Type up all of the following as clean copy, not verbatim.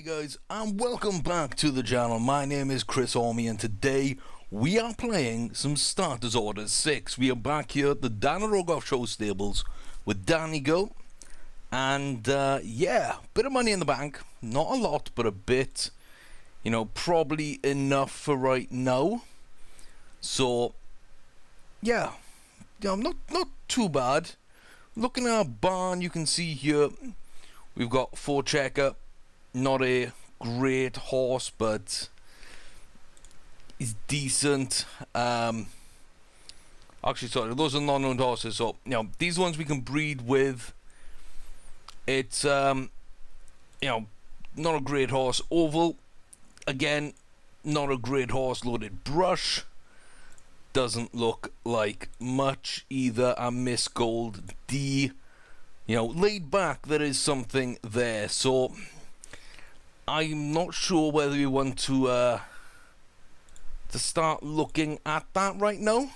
Hey guys, and welcome back to the channel. My name is Chris Ormy, and today we are playing some Starters Order 6. We are back here at the Dana Rogoff Show stables with Danny Go. And yeah, bit of money in the bank. Not a lot, but a bit. You know, probably enough for right now. So, yeah, not too bad. Looking at our barn, you can see here, we've got 4-checker. Not a great horse, but he's decent. Actually, sorry, those are non-owned horses. So, you know, these ones we can breed with. It's, you know, not a great horse. Oval, again, not a great horse. Loaded brush. Doesn't look like much either. I miss gold D. You know, laid back, there is something there. So I'm not sure whether we want to start looking at that right now.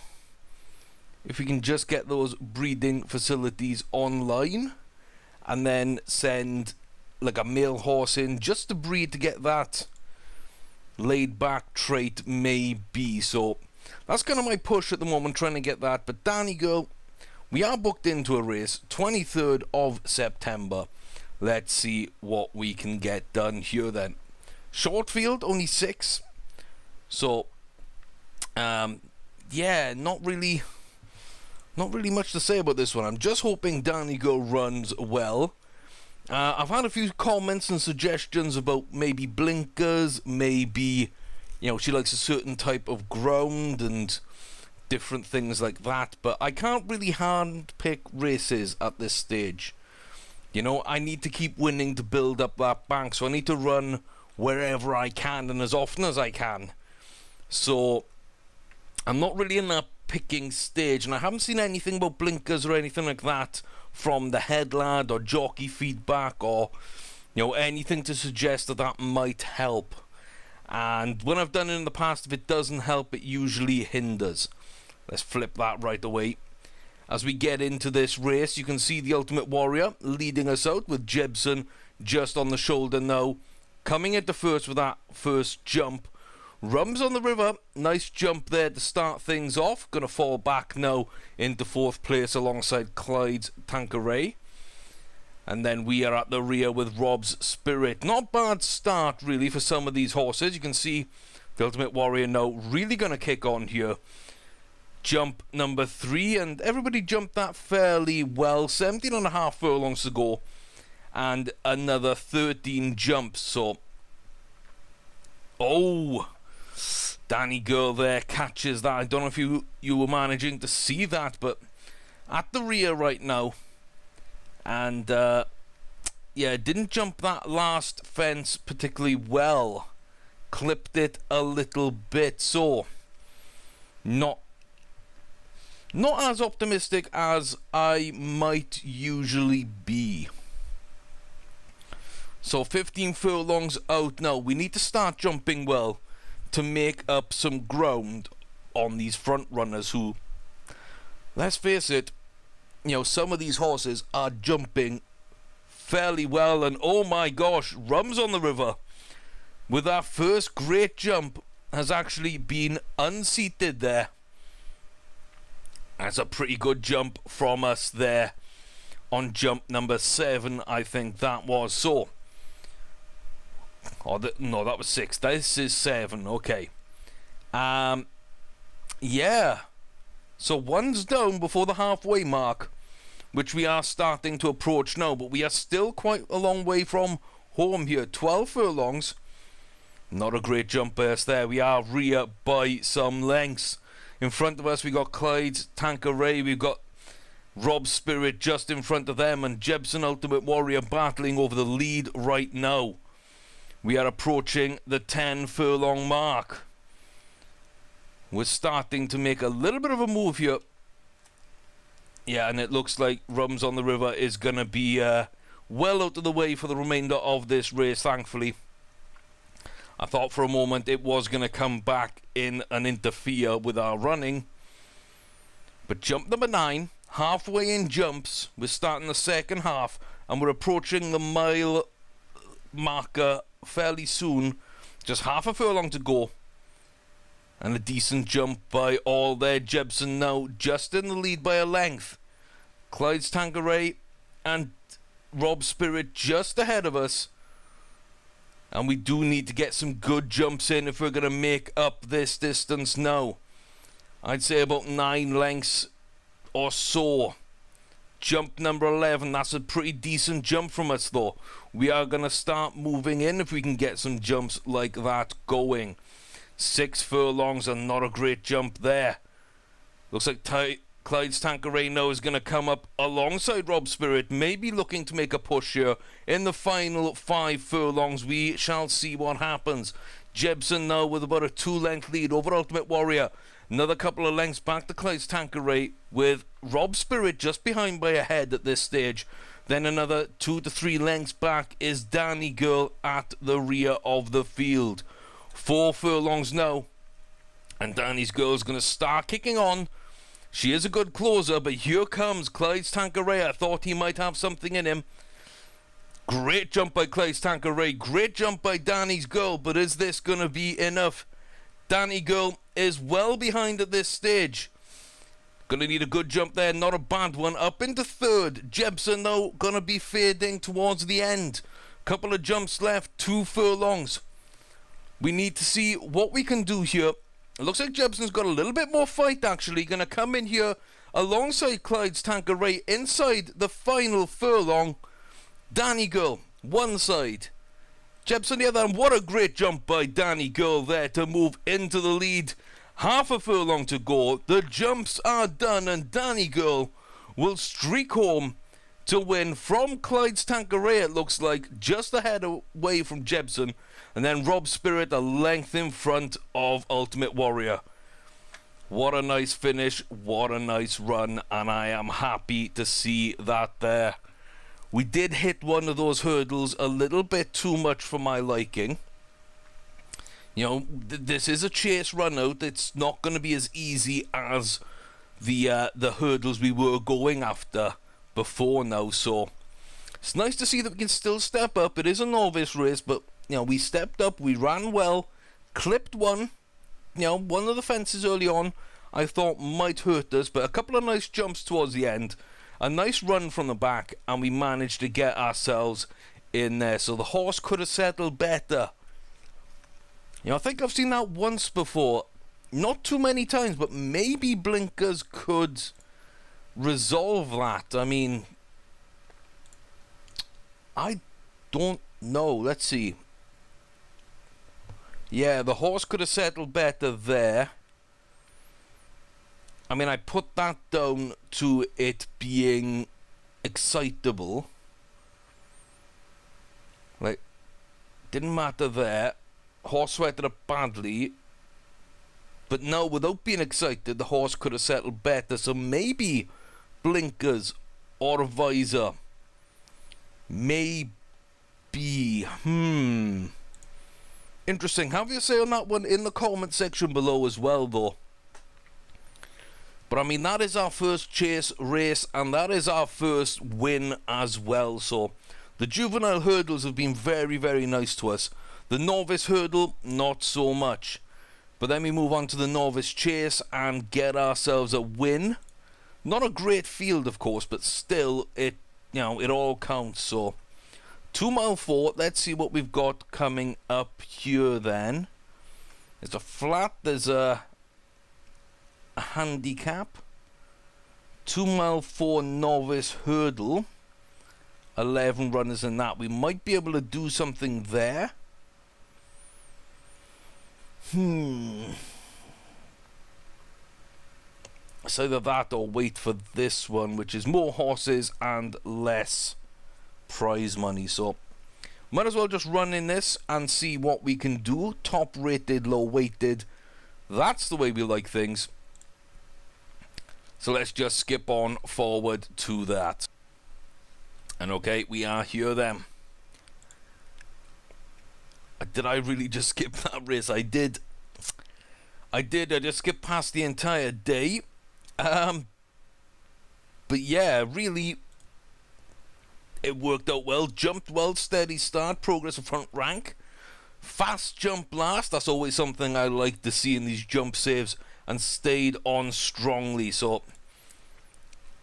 If we can just get those breeding facilities online and then send like a male horse in just to breed to get that laid back trait, maybe. So that's kind of my push at the moment, trying to get that. But Danny Girl, we are booked into a race 23rd of September. Let's see what we can get done here then. Short field, only 6. So, yeah, not really much to say about this one. I'm just hoping Danny Go runs well. I've had a few comments and suggestions about maybe blinkers, maybe, you know, she likes a certain type of ground and different things like that. But I can't really hand pick races at this stage. You know, I need to keep winning to build up that bank, so I need to run wherever I can and as often as I can. So I'm not really in that picking stage, and I haven't seen anything about blinkers or anything like that from the head lad or jockey feedback or, you know, anything to suggest that that might help. And when I've done it in the past, if it doesn't help, it usually hinders. Let's flip that right away. As we get into this race, you can see the Ultimate Warrior leading us out with Jebson just on the shoulder now. Coming into first with that first jump. Rums on the river. Nice jump there to start things off. Going to fall back now into 4th place alongside Clyde's Tanqueray. And then we are at the rear with Rob's Spirit. Not bad start really for some of these horses. You can see the Ultimate Warrior now really going to kick on here. Jump number 3, and everybody jumped that fairly well. 17.5 furlongs to go, and another 13 jumps. So, oh, Danny Girl there catches that. I don't know if you were managing to see that, but at the rear right now, and yeah, didn't jump that last fence particularly well. Clipped it a little bit, so not as optimistic as I might usually be. So 15 furlongs out now. We need to start jumping well to make up some ground on these front runners who, let's face it, you know, some of these horses are jumping fairly well. And oh my gosh, Rums on the River with our first great jump has actually been unseated there. That's a pretty good jump from us there on jump number 7, I think that was. So, oh, no, that was 6. This is 7. Okay. Yeah. So one's down before the halfway mark, which we are starting to approach now, but we are still quite a long way from home here. 12 furlongs. Not a great jump burst there. We are rear by some lengths. In front of us, we got Clyde's Tanqueray, we've got Rob's Spirit just in front of them, and Jebson Ultimate Warrior battling over the lead right now. We are approaching the 10 furlong mark. We're starting to make a little bit of a move here. Yeah, and it looks like Rums on the River is going to be well out of the way for the remainder of this race, thankfully. I thought for a moment it was going to come back in and interfere with our running. But jump number 9, halfway in jumps. We're starting the second half, and we're approaching the mile marker fairly soon. Just half a furlong to go. And a decent jump by all there. Jebson now just in the lead by a length. Clyde's Tanqueray and Rob Spirit just ahead of us. And we do need to get some good jumps in if we're going to make up this distance now. I'd say about 9 lengths or so. Jump number 11, that's a pretty decent jump from us though. We are going to start moving in if we can get some jumps like that going. 6 furlongs and not a great jump there. Looks like Clyde's Tanqueray now is going to come up alongside Rob Spirit, maybe looking to make a push here. In the final 5 furlongs, we shall see what happens. Jebson now with about a 2-length lead over Ultimate Warrior. Another couple of lengths back to Clyde's Tanqueray, with Rob Spirit just behind by a head at this stage. Then another 2 to 3 lengths back is Danny Girl at the rear of the field. 4 furlongs now, and Danny's Girl's going to start kicking on. She is a good closer, but here comes Clyde's Tanqueray. I thought he might have something in him. Great jump by Clyde's Tanqueray. Great jump by Danny's Girl, but is this going to be enough? Danny Girl is well behind at this stage. Gonna need a good jump there, not a bad one. Up into 3rd. Jebson though gonna be fading towards the end. Couple of jumps left, 2 furlongs. We need to see what we can do here. It looks like Jebson's got a little bit more fight actually. Gonna come in here alongside Clyde's Tanqueray inside the final furlong. Danny Girl, one side. Jebson the other, and what a great jump by Danny Girl there to move into the lead. Half a furlong to go. The jumps are done, and Danny Girl will streak home to win from Clyde's Tanqueray, it looks like, just ahead away from Jebson. And then Rob Spirit a length in front of Ultimate Warrior. What a nice finish, what a nice run, and I am happy to see that there. We did hit one of those hurdles a little bit too much for my liking. You know, this is a chase run out. It's not going to be as easy as the hurdles we were going after before now. So it's nice to see that we can still step up. It is a novice race, but you know, we stepped up, we ran well, clipped one. You know, one of the fences early on I thought might hurt us, but a couple of nice jumps towards the end. A nice run from the back, and we managed to get ourselves in there. So the horse could have settled better. You know, I think I've seen that once before. Not too many times, but maybe blinkers could resolve that. I mean, I don't know. Let's see. Yeah, the horse could have settled better there. I mean, I put that down to it being excitable. Like, didn't matter there. Horse sweated up badly. But no, without being excited, the horse could have settled better. So maybe blinkers or a visor. Maybe. Interesting. Have your say on that one in the comment section below as well, though. But I mean, that is our first chase race, and that is our first win as well. So the juvenile hurdles have been very, very nice to us. The novice hurdle, not so much. But then we move on to the novice chase and get ourselves a win. Not a great field, of course, but still, it all counts. So 2 mile 4. Let's see what we've got coming up here then. There's a flat. There's a handicap. 2 mile 4 novice hurdle. 11 runners in that. We might be able to do something there. It's either that or wait for this one, which is more horses and less prize money. So might as well just run in this and see what we can do. Top rated, low weighted. That's the way we like things. So let's just skip on forward to that. And okay, we are here then. Did I really just skip that race? I did. I just skipped past the entire day. But yeah, really, it worked out well. Jumped well, steady start, progress in front rank. Fast jump last. That's always something I like to see in these jump saves, and stayed on strongly. So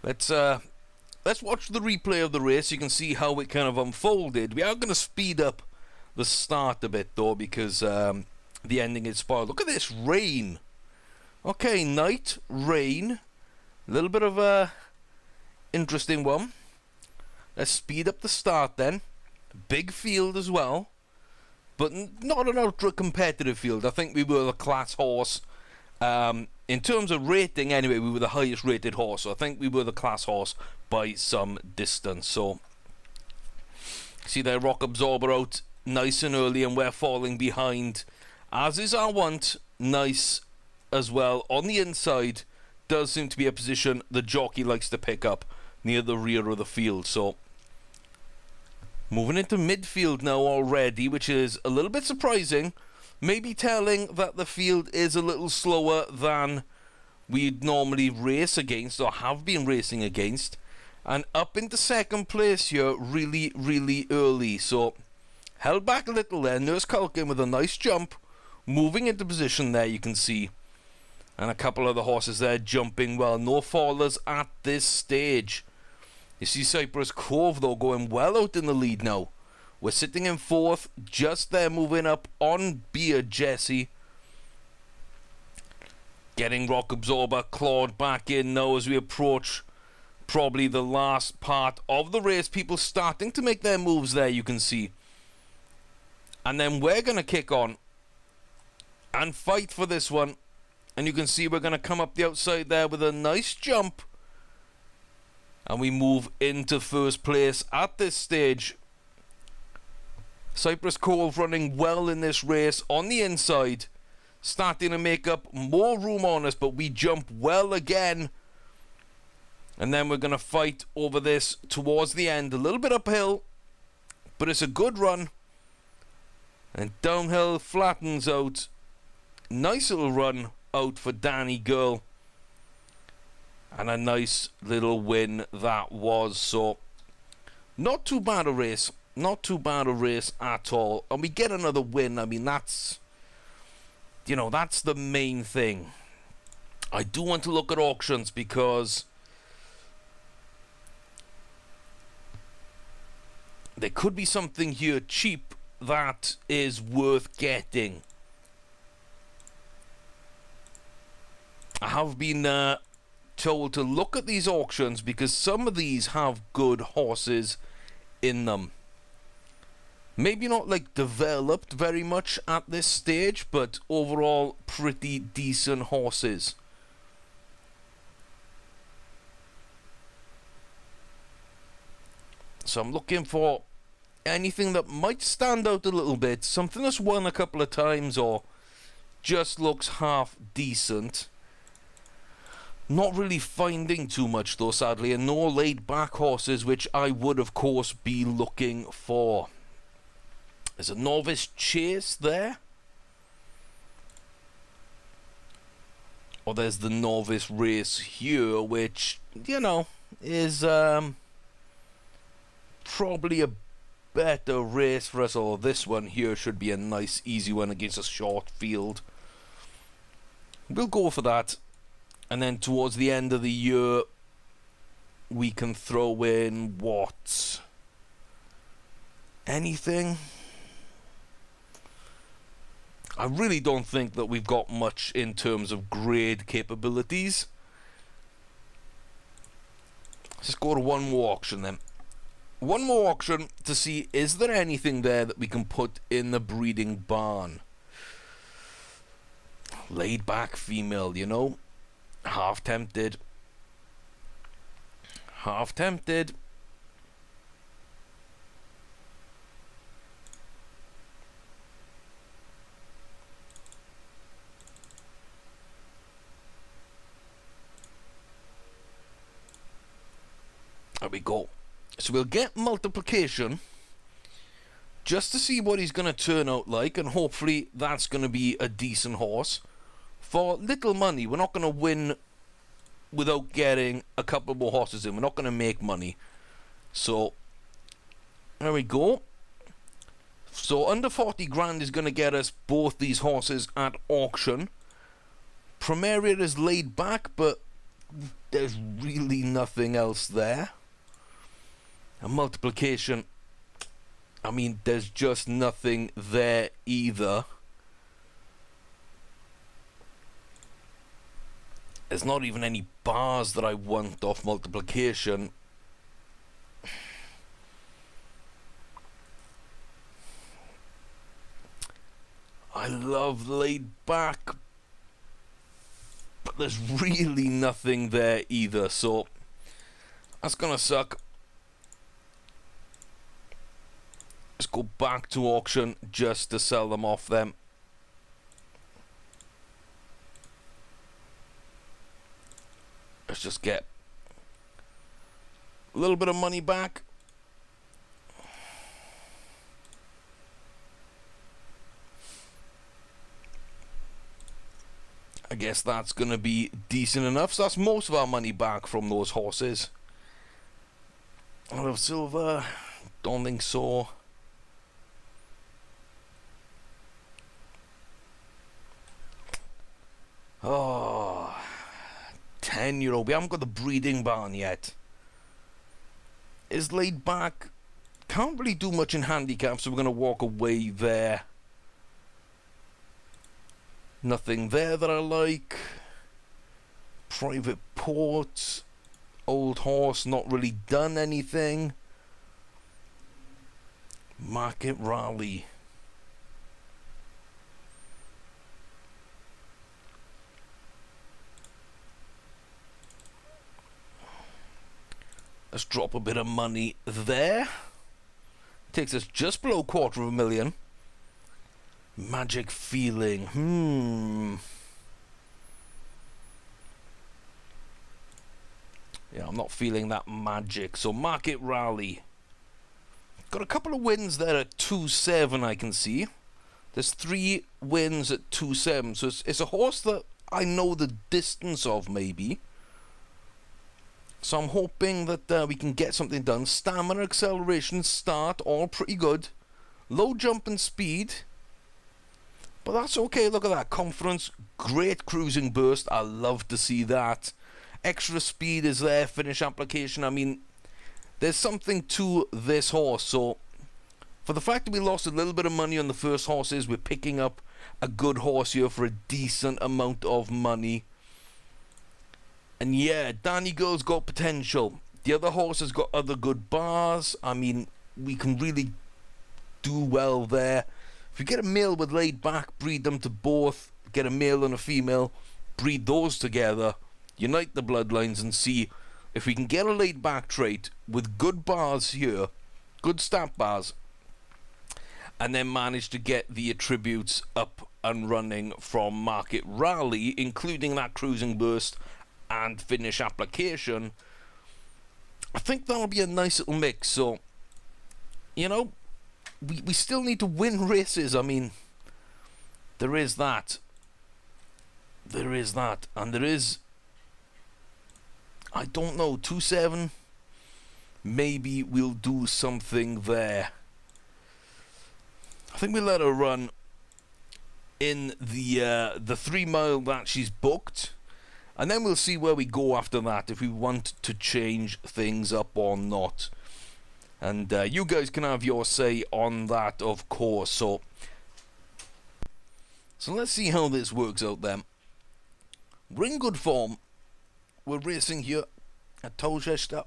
let's watch the replay of the race. You can see how it kind of unfolded. We are going to speed up the start a bit though, because the ending is spoiled. Look at this rain. Okay, night, rain, a little bit of a interesting one. Let's speed up the start then. Big field as well, but not an ultra competitive field. I think we were the class horse. In terms of rating anyway, we were the highest rated horse, so I think we were the class horse by some distance. So see their rock absorber out nice and early, and we're falling behind, as is our want. Nice as well on the inside. Does seem to be a position the jockey likes to pick up near the rear of the field. So moving into midfield now already, which is a little bit surprising. Maybe telling that the field is a little slower than we'd normally race against, or have been racing against. And up into second place here really, really early. So held back a little there. Nurse Culkin with a nice jump, moving into position there, you can see. And a couple of the horses there jumping well. No fallers at this stage. You see Cypress Cove though going well out in the lead now. We're sitting in fourth, just there moving up on Beard Jesse. Getting Rock Absorber clawed back in now as we approach probably the last part of the race. People starting to make their moves there, you can see. And then we're going to kick on and fight for this one. And you can see we're going to come up the outside there with a nice jump. And we move into first place at this stage. Cypress Cove running well in this race on the inside. Starting to make up more room on us, but we jump well again. And then we're going to fight over this towards the end. A little bit uphill, but it's a good run. And downhill flattens out. Nice little run out for Danny Girl. And a nice little win that was. So not too bad a race. Not too bad a race at all. And we get another win. I mean, that's, you know, that's the main thing. I do want to look at auctions, because there could be something here cheap that is worth getting. I have been told to look at these auctions because some of these have good horses in them. Maybe not like developed very much at this stage, but overall pretty decent horses. So I'm looking for anything that might stand out a little bit, something that's won a couple of times or just looks half decent. Not really finding too much though, sadly, and no laid back horses, which I would of course be looking for. There's a Novice Chase there. Or there's the Novice Race here, which, you know, is probably a better race for us. Or this one here should be a nice, easy one against a short field. We'll go for that. And then towards the end of the year, we can throw in what? Anything? I really don't think that we've got much in terms of grade capabilities. Let's just go to one more auction then. One more auction to see, is there anything there that we can put in the breeding barn? Laid back female, you know? Half tempted. Half tempted. There we go. So we'll get multiplication just to see what he's going to turn out like, and hopefully that's going to be a decent horse. For little money, we're not going to win without getting a couple more horses in. We're not going to make money. So, there we go. So under 40 grand is going to get us both these horses at auction. Primaria is laid back, but there's really nothing else there. And multiplication, I mean, there's just nothing there either. There's not even any bars that I want off multiplication. I love laid back, but there's really nothing there either, so that's gonna suck. Let's go back to auction just to sell them off them. Let's just get a little bit of money back. I guess that's going to be decent enough. So that's most of our money back from those horses. Out of silver, don't think so. Oh, 10 euro. We haven't got the breeding barn yet. Is laid back. Can't really do much in handicap, so we're going to walk away there. Nothing there that I like. Private port. Old horse, not really done anything. Market rally. Let's drop a bit of money there. Takes us just below $250,000. Magic feeling. Yeah, I'm not feeling that magic. So market rally. Got a couple of wins there at 2.7, I can see. There's 3 wins at 2.7. So it's a horse that I know the distance of, maybe. So I'm hoping that we can get something done. Stamina, acceleration, start, all pretty good. Low jump and speed. But that's okay. Look at that. Confidence. Great cruising burst. I love to see that. Extra speed is there. Finish application. I mean, there's something to this horse. So, for the fact that we lost a little bit of money on the first horses, we're picking up a good horse here for a decent amount of money. And yeah, Danny Girl's got potential. The other horse has got other good bars. I mean, we can really do well there. If we get a male with laid back, breed them to both. Get a male and a female, breed those together. Unite the bloodlines and see if we can get a laid back trait with good bars here. Good stat bars. And then manage to get the attributes up and running from Market Rally, including that cruising burst and finish application. I think that'll be a nice little mix. So, you know, we still need to win races. I mean, there is that. There is that. And there is, I don't know, 2.7. Maybe we'll do something there. I think we'll let her run in the 3 mile that she's booked. And then we'll see where we go after that, if we want to change things up or not. And you guys can have your say on that, of course. So let's see how this works out then. We're in good form. We're racing here at Tolchester.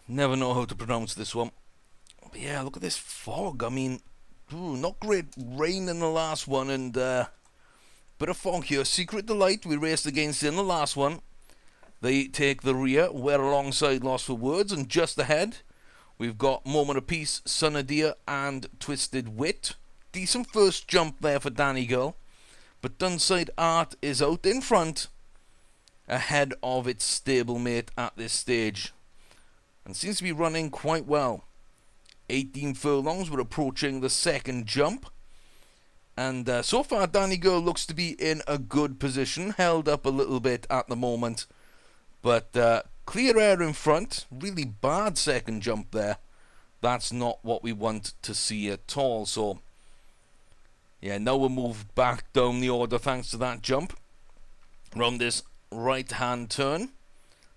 Never know how to pronounce this one. But yeah, look at this fog. I mean, not great rain in the last one, and bit of fog here. Secret Delight, we raced against in the last one. They take the rear. We're alongside Lost for Words, and just ahead we've got Moment of Peace, Sunadir, and Twisted Wit. Decent first jump there for Danny Girl, but Dunside Art is out in front, ahead of its stablemate at this stage, and seems to be running quite well. 18 furlongs, we're approaching the second jump. And so far, Danny Girl looks to be in a good position. Held up a little bit at the moment, but Clear air in front. Really bad second jump there. That's not what we want to see at all. So, yeah, now we'll move back down the order thanks to that jump. Around this right-hand turn.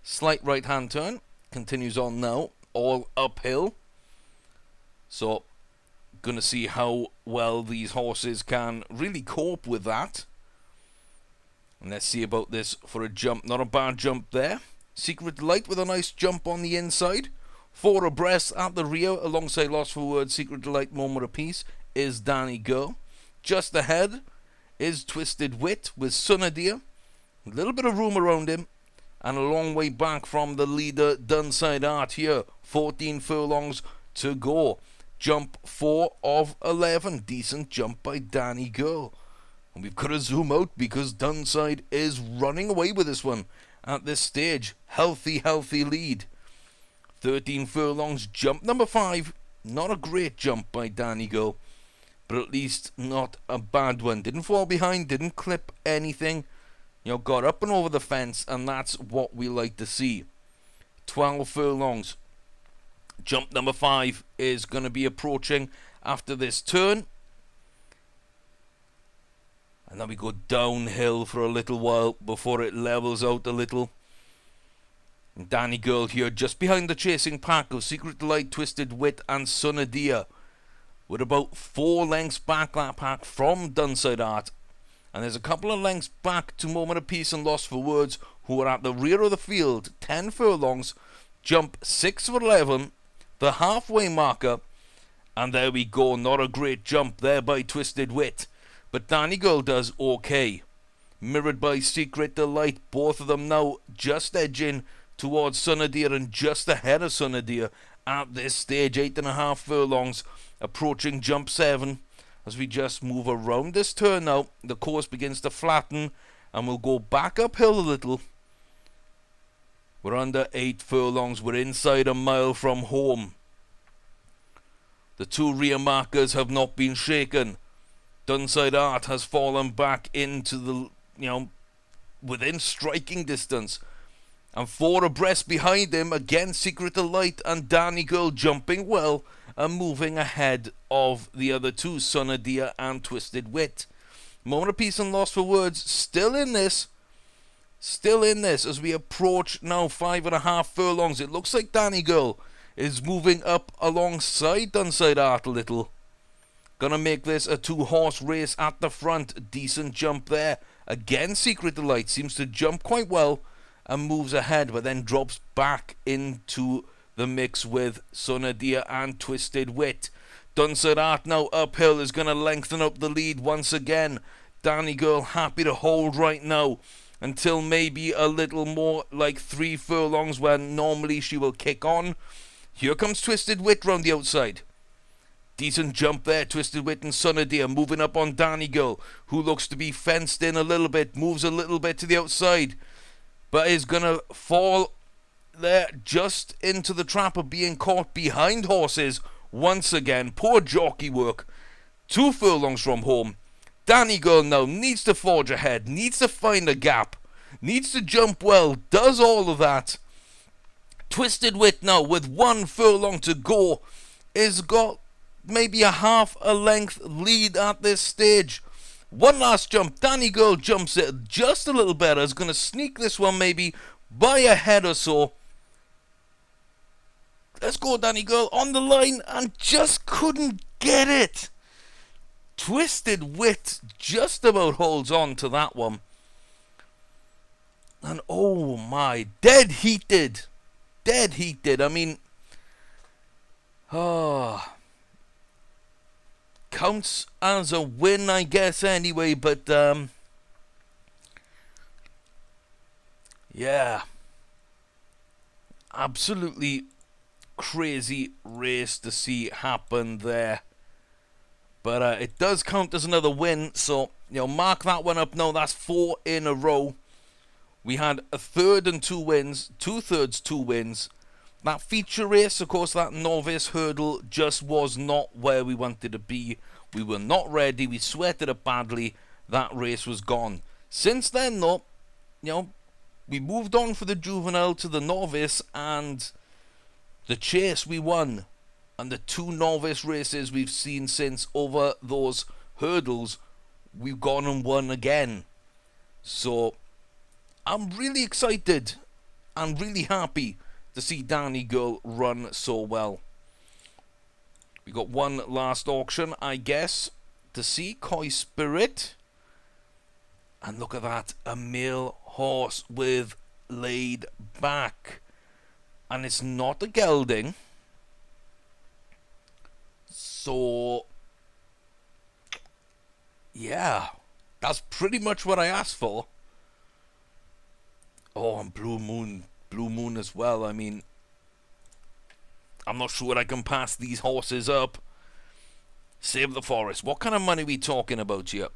Slight right-hand turn. Continues on now. All uphill. So, gonna see how well these horses can really cope with that. And let's see about this for a jump. Not a bad jump there. Secret Delight with a nice jump on the inside. 4 abreast at the rear alongside Lost for Words, Secret Delight, Moment of Peace is Danny Go. Just ahead is Twisted Wit with Sunadir. A little bit of room around him. And a long way back from the leader, Dunside Art here. 14 furlongs to go. Jump 4 of 11. Decent jump by Danny Go. And we've got to zoom out because Dunside is running away with this one at this stage. Healthy lead. 13 furlongs, jump number 5. Not a great jump by Danny Go, but at least not a bad one. Didn't fall behind, didn't clip anything. You know, got up and over the fence, and that's what we like to see. 12 furlongs. Jump number 5 is going to be approaching after this turn. And then we go downhill for a little while before it levels out a little. And Danny Girl here just behind the chasing pack of Secret Delight, Twisted Wit and Sunadir. With about 4 lengths back that pack from Dunside Art. And there's a couple of lengths back to Moment of Peace and Lost for Words, who are at the rear of the field. 10 furlongs, jump 6 of 11, the halfway marker. And there we go, not a great jump there by Twisted Wit. But Danny Girl does okay. Mirrored by Secret Delight, both of them now just edging towards Sunadir and just ahead of Sunadir at this stage. 8.5 furlongs, approaching jump 7. As we just move around this turn now, the course begins to flatten and we'll go back uphill a little. We're under 8 furlongs, we're inside a mile from home. The 2 rear markers have not been shaken. Dunside Art has fallen back into the, within striking distance. And 4 abreast behind him, again Secret Delight and Danny Girl jumping well and moving ahead of the other 2, Sunadir and Twisted Wit. Moment of Peace and Lost for Words still in this as we approach now 5.5 furlongs. It looks like Danny Girl is moving up alongside Dunside Art a little. Gonna make this a 2-horse race at the front. Decent jump there. Again Secret Delight seems to jump quite well and moves ahead, but then drops back into the mix with Sunadir and Twisted Wit. Dunside Art now uphill is going to lengthen up the lead once again. Danny Girl happy to hold right now until maybe a little more like 3 furlongs when normally she will kick on. Here comes Twisted Wit round the outside. Decent jump there, Twisted Wit and Sunadir moving up on Danny Girl, who looks to be fenced in a little bit, moves a little bit to the outside, but is going to fall there just into the trap of being caught behind horses once again. Poor jockey work. 2 furlongs from home. Danny Girl now needs to forge ahead, needs to find a gap, needs to jump well, does all of that. Twisted Wit now with 1 furlong to go is got maybe a half a length lead at this stage. 1 last jump. Danny Girl jumps it just a little better. Is going to sneak this one maybe by a head or so. Let's go, Danny Girl on the line and just couldn't get it. Twisted Wit just about holds on to that one. And oh my, dead heated. I mean, counts as a win, I guess, anyway, but yeah, absolutely crazy race to see happen there, but it does count as another win, so mark that one up now. That's 4 in a row. We had a 3rd and 2 wins, 2/3 2 wins. That feature race, of course, that novice hurdle just was not where we wanted to be. We were not ready. We sweated it badly. That race was gone. Since then, though, we moved on from the juvenile to the novice, and the chase we won. And the 2 novice races we've seen since over those hurdles, we've gone and won again. So I'm really excited and really happy to see Danny Girl run so well. We got one last auction, I guess, to see Koi Spirit. And look at that, a male horse with laid back. And it's not a gelding. So, yeah, that's pretty much what I asked for. Oh, and Blue Moon as well. I mean, I'm not sure I can pass these horses up. Save the Forest. What kind of money are we talking about here?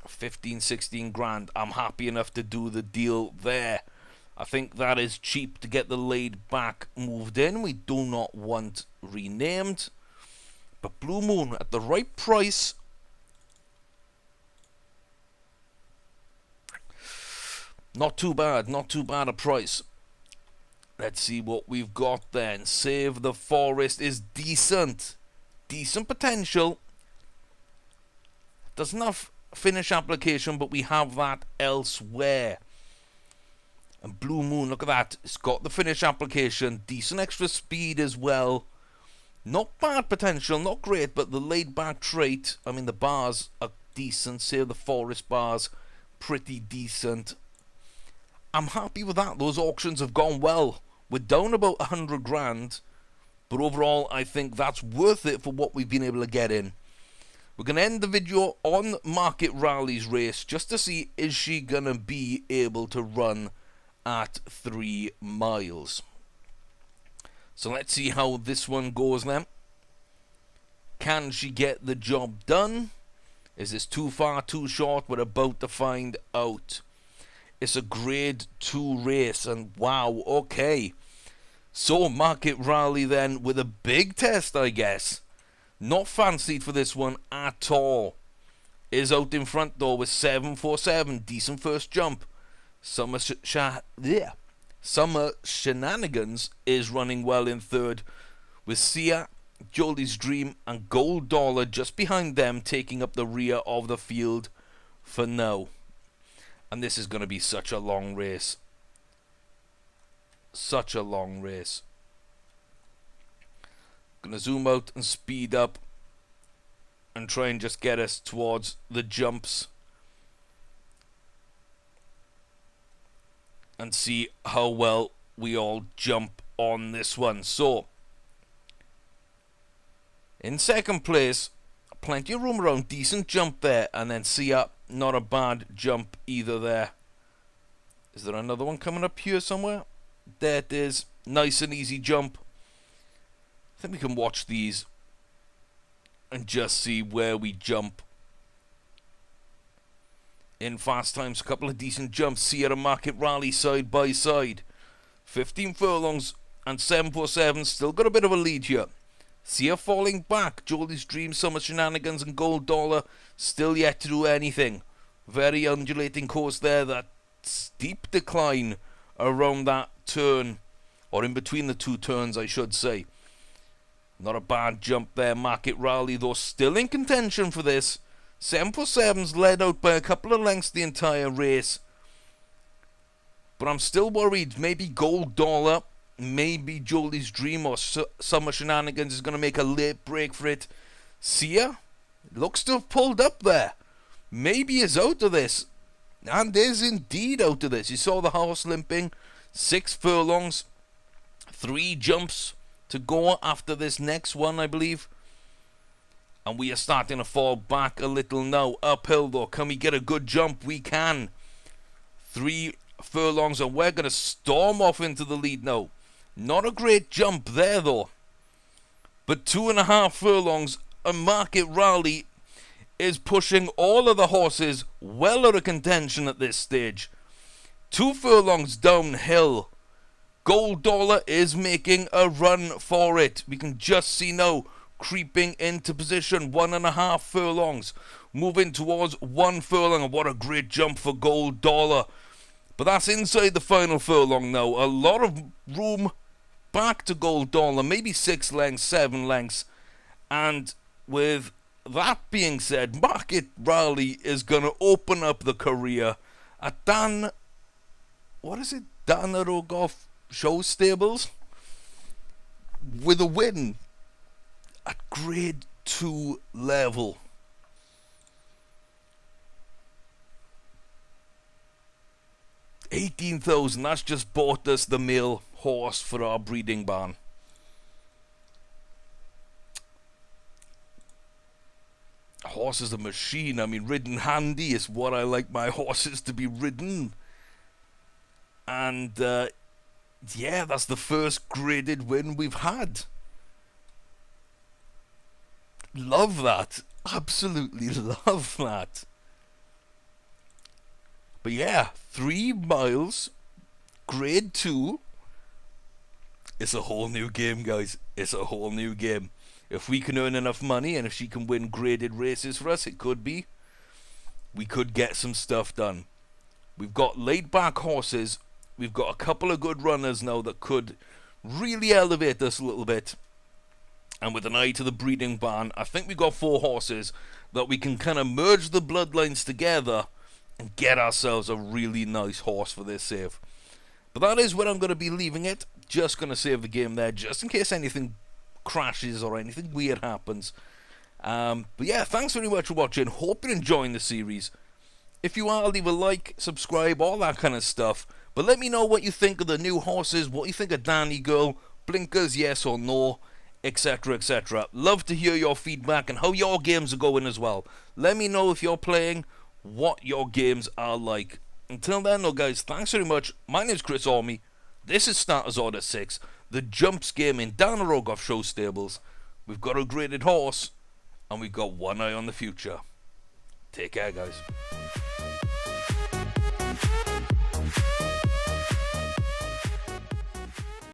15, 16 grand. I'm happy enough to do the deal there. I think that is cheap to get the laid back moved in. We do not want renamed. But Blue Moon at the right price. Not too bad. Not too bad a price. Let's see what we've got then. Save the Forest is decent. Decent potential. Doesn't have finish application, but we have that elsewhere. And Blue Moon, look at that. It's got the finish application. Decent extra speed as well. Not bad potential. Not great, but the laid back trait. I mean, the bars are decent. Save the Forest bars. Pretty decent. I'm happy with that. Those auctions have gone well. We're down about 100 grand. But overall, I think that's worth it for what we've been able to get in. We're going to end the video on Market Rally's race just to see, is she going to be able to run at 3 miles. So let's see how this one goes then. Can she get the job done? Is this too far, too short? We're about to find out. It's a grade 2 race, and wow, okay. So Market Rally then with a big test, I guess. Not fancied for this one at all. Is out in front though with 747. Decent first jump. Summer Shenanigans is running well in third, with Sia, Jolie's Dream and Gold Dollar just behind them, taking up the rear of the field for now. And this is going to be such a long race. Such a long race. Gonna zoom out and speed up and try and just get us towards the jumps and see how well we all jump on this one. So in second place, plenty of room around, decent jump there, and then Sia, not a bad jump either there. Is there another one coming up here somewhere? There it is. Nice and easy jump. I think we can watch these and just see where we jump. In fast times, a couple of decent jumps. Sierra Market Rally side by side. 15 furlongs and 747 still got a bit of a lead here. Sia falling back. Jolie's Dream, Summer Shenanigans and Gold Dollar still yet to do anything. Very undulating course there. That steep decline around that turn, or in between the two turns I should say. Not a bad jump there. Market Rally though still in contention for this. 747's led out by a couple of lengths the entire race, but I'm still worried. Maybe Gold Dollar, maybe Jolie's Dream or Summer Shenanigans is going to make a late break for it. Sia looks to have pulled up there. Maybe is out of this, and is indeed out of this. You saw the horse limping. 6 furlongs, 3 jumps to go after this next one, I believe. And we are starting to fall back a little now. Uphill though. Can we get a good jump? We can. 3 furlongs and we're going to storm off into the lead now. Not a great jump there though. But 2.5 furlongs. A Market Rally is pushing all of the horses well out of contention at this stage. 2 furlongs downhill. Gold Dollar is making a run for it. We can just see now creeping into position. 1.5 furlongs. Moving towards 1 furlong. And what a great jump for Gold Dollar. But that's inside the final furlong now. A lot of room back to gold dollar, maybe 6 lengths, 7 lengths. And with that being said, Market Rally is going to open up the career at Dan Rogoff Show Stables with a win at grade 2 level. $18,000, that's just bought us the male horse for our breeding barn. Horse is a machine. I mean, ridden handy is what I like my horses to be ridden. And yeah, that's the first graded win we've had. Love that. Absolutely love that. But yeah, 3 miles, grade 2. It's a whole new game, guys. It's a whole new game. If we can earn enough money and if she can win graded races for us, it could be. We could get some stuff done. We've got laid back horses. We've got a couple of good runners now that could really elevate us a little bit. And with an eye to the breeding barn, I think we've got 4 horses that we can kind of merge the bloodlines together and get ourselves a really nice horse for this save. But that is where I'm going to be leaving it. Just going to save the game there, just in case anything crashes or anything weird happens. But yeah, thanks very much for watching. Hope you're enjoying the series. If you are, leave a like, subscribe, all that kind of stuff. But let me know what you think of the new horses, what you think of Danny Girl, blinkers, yes or no, etc, etc. Love to hear your feedback and how your games are going as well. Let me know if you're playing, what your games are like. Until then, though, guys, thanks very much. My name's Chris Orme. This is Starters Order 6, the jumps game in Dan Rogoff Show Stables. We've got a graded horse, and we've got one eye on the future. Take care, guys.